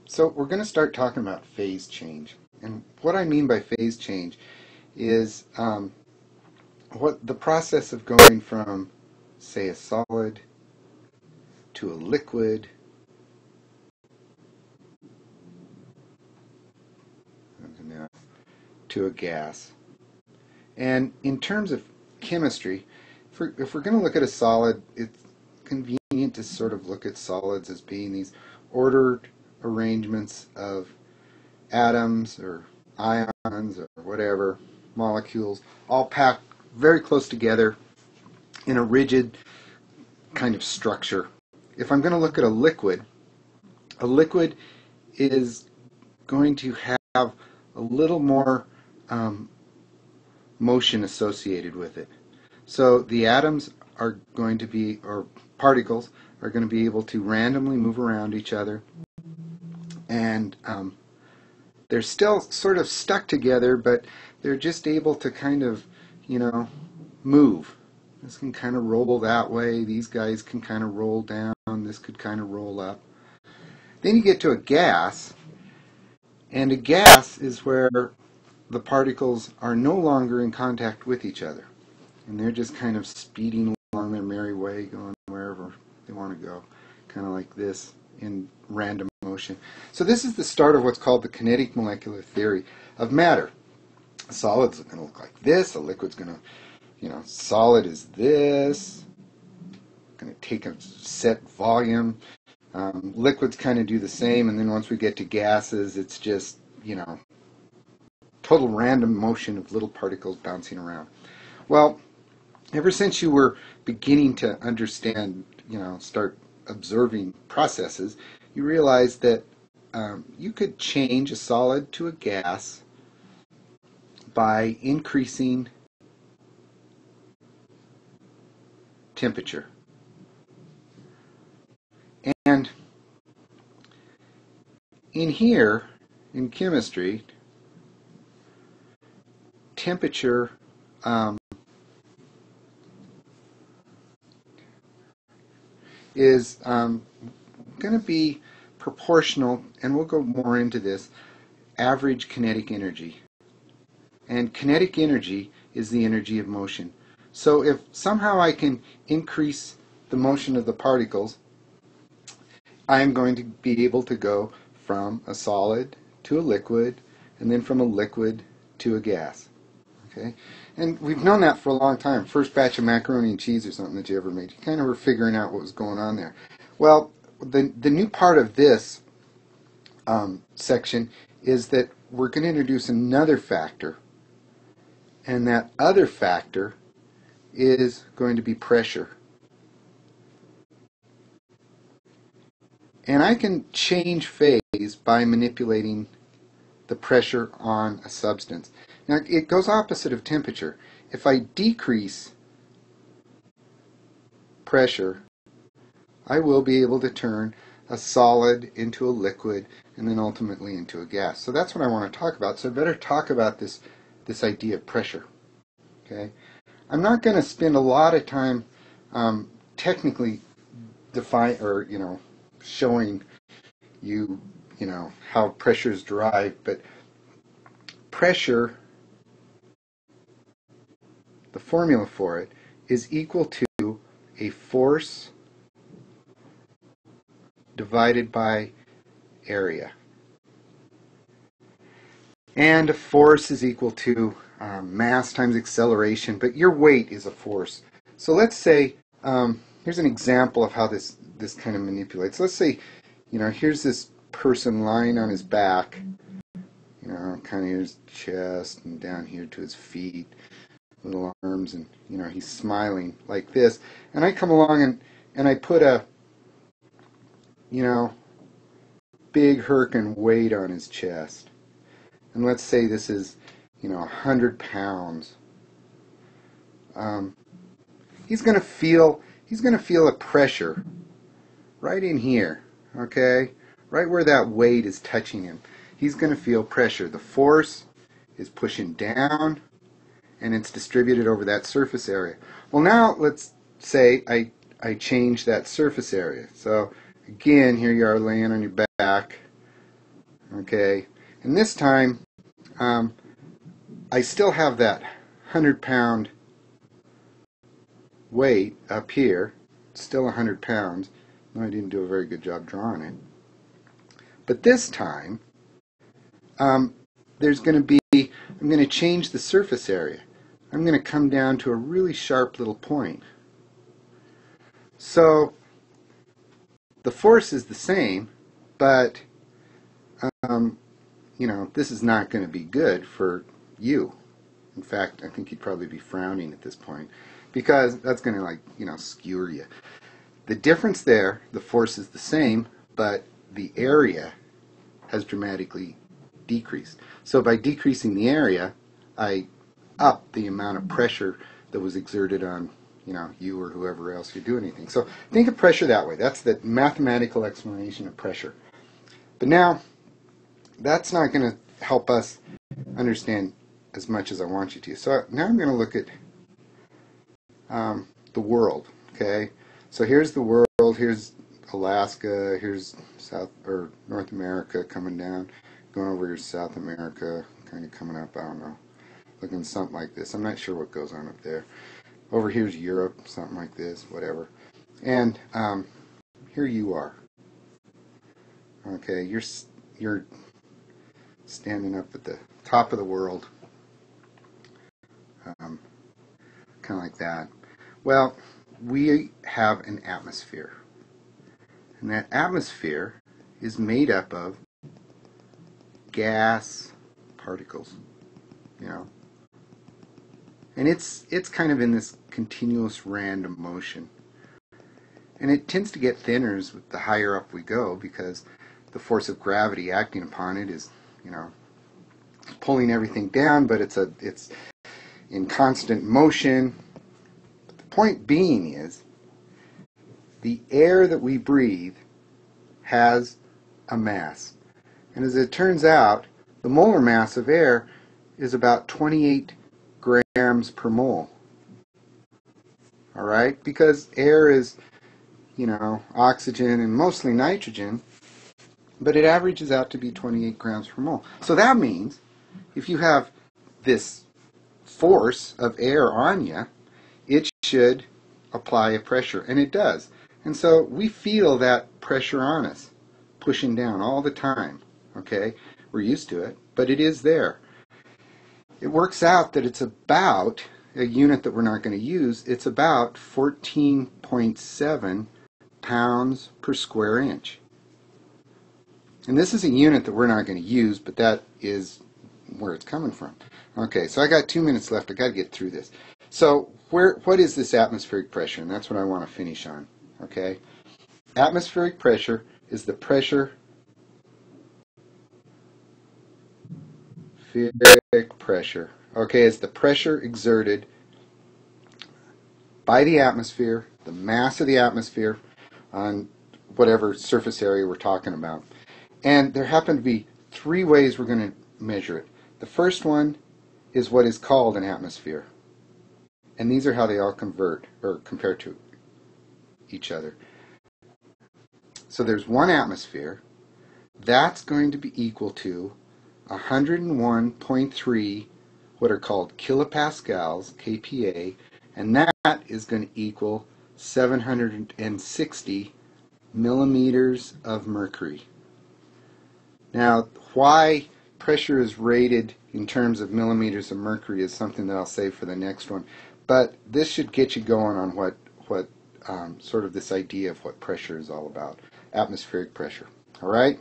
So we're going to start talking about phase change. And what I mean by phase change is what the process of going from, say, a solid to a liquid to a gas. And in terms of chemistry, if we're going to look at a solid, it's convenient to sort of look at solids as being these ordered arrangements of atoms or ions or whatever, molecules, all packed very close together in a rigid kind of structure. If I'm going to look at a liquid is going to have a little more motion associated with it. So the atoms are going to be, or particles, are going to be able to randomly move around each other, and they're still sort of stuck together, but they're just able to kind of, move. This can kind of roll that way, these guys can kind of roll down, this could kind of roll up. Then you get to a gas, and a gas is where the particles are no longer in contact with each other, and they're just kind of speeding along their merry way, going wherever they want to go, kind of like this in random motion. So this is the start of what's called the kinetic molecular theory of matter. A solid's going to look like this, a liquid's going to, solid is this, going to take a set volume. Liquids kind of do the same, and then once we get to gases, it's just, total random motion of little particles bouncing around. Well, ever since you were beginning to understand, start observing processes, you realized that you could change a solid to a gas by increasing temperature. And in here, in chemistry, temperature is going to be proportional, and we'll go more into this, average kinetic energy. And kinetic energy is the energy of motion. So if somehow I can increase the motion of the particles, I'm going to be able to go from a solid to a liquid, and then from a liquid to a gas. Okay? And we've known that for a long time. First batch of macaroni and cheese or something that you ever made, you kind of were figuring out what was going on there. Well, the new part of this section is that we're going to introduce another factor, and that other factor is going to be pressure. And I can change phase by manipulating the pressure on a substance. Now, it goes opposite of temperature. If I decrease pressure, I will be able to turn a solid into a liquid and then ultimately into a gas. So that's what I want to talk about. So I better talk about this idea of pressure. Okay? I'm not going to spend a lot of time technically showing you, how pressure is derived, but pressure, the formula for it, is equal to a force divided by area. And a force is equal to mass times acceleration, but your weight is a force. So let's say, here's an example of how this kind of manipulates. Let's say, here's this person lying on his back, kind of his chest and down here to his feet, little arms, and, he's smiling like this. And I come along and I put a, big Herkin weight on his chest. And let's say this is, 100 pounds. He's going to feel a pressure right in here, okay? Right where that weight is touching him. He's going to feel pressure. The force is pushing down, and it's distributed over that surface area. Well, now let's say I change that surface area. So again, here you are laying on your back. Okay, and this time I still have that 100-pound weight up here. It's still 100 pounds. No, I didn't do a very good job drawing it. But this time, there's going to be, I'm going to change the surface area. I'm going to come down to a really sharp little point. So the force is the same, but this is not going to be good for you. In fact, I think you'd probably be frowning at this point because that's going to skewer you. The difference there, the force is the same, but the area has dramatically decreased. So by decreasing the area, I up the amount of pressure that was exerted on you or whoever else you're doing anything. So think of pressure that way. That's the mathematical explanation of pressure. But now, that's not going to help us understand as much as I want you to. So now I'm going to look at the world. Okay, so here's the world. Here's Alaska. Here's South or North America coming down, going over here South America, kind of coming up. I don't know, looking something like this. I'm not sure what goes on up there. Over here's Europe, something like this, whatever. And here you are. Okay, you're standing up at the top of the world, kind of like that. Well, we have an atmosphere, and that atmosphere is made up of gas particles, and it's kind of in this continuous random motion, and it tends to get thinner the higher up we go because the force of gravity acting upon it is pulling everything down, but it's in constant motion. But the point being is the air that we breathe has a mass, and as it turns out, the molar mass of air is about 28 grams per mole. All right, because air is oxygen and mostly nitrogen, but it averages out to be 28 grams per mole. So that means if you have this force of air on you, it should apply a pressure, and it does. And so we feel that pressure on us, pushing down all the time. Okay, we're used to it, but it is there. It works out that it's about a unit that we're not going to use. It's about 14.7 pounds per square inch. And this is a unit that we're not going to use, but that is where it's coming from. Okay, so I got 2 minutes left. I got to get through this. So what is this atmospheric pressure? And that's what I want to finish on. Okay, atmospheric pressure is the pressure. Okay, it's the pressure exerted by the atmosphere, the mass of the atmosphere on whatever surface area we're talking about. And there happen to be 3 ways we're going to measure it. The first one is what is called an atmosphere. And these are how they all convert or compare to each other. So there's 1 atmosphere. That's going to be equal to 101.3 what are called kilopascals, kPa, and that is going to equal 760 millimeters of mercury. Now, why pressure is rated in terms of millimeters of mercury is something that I'll save for the next one, but this should get you going on what sort of this idea of what pressure is all about, atmospheric pressure. All right?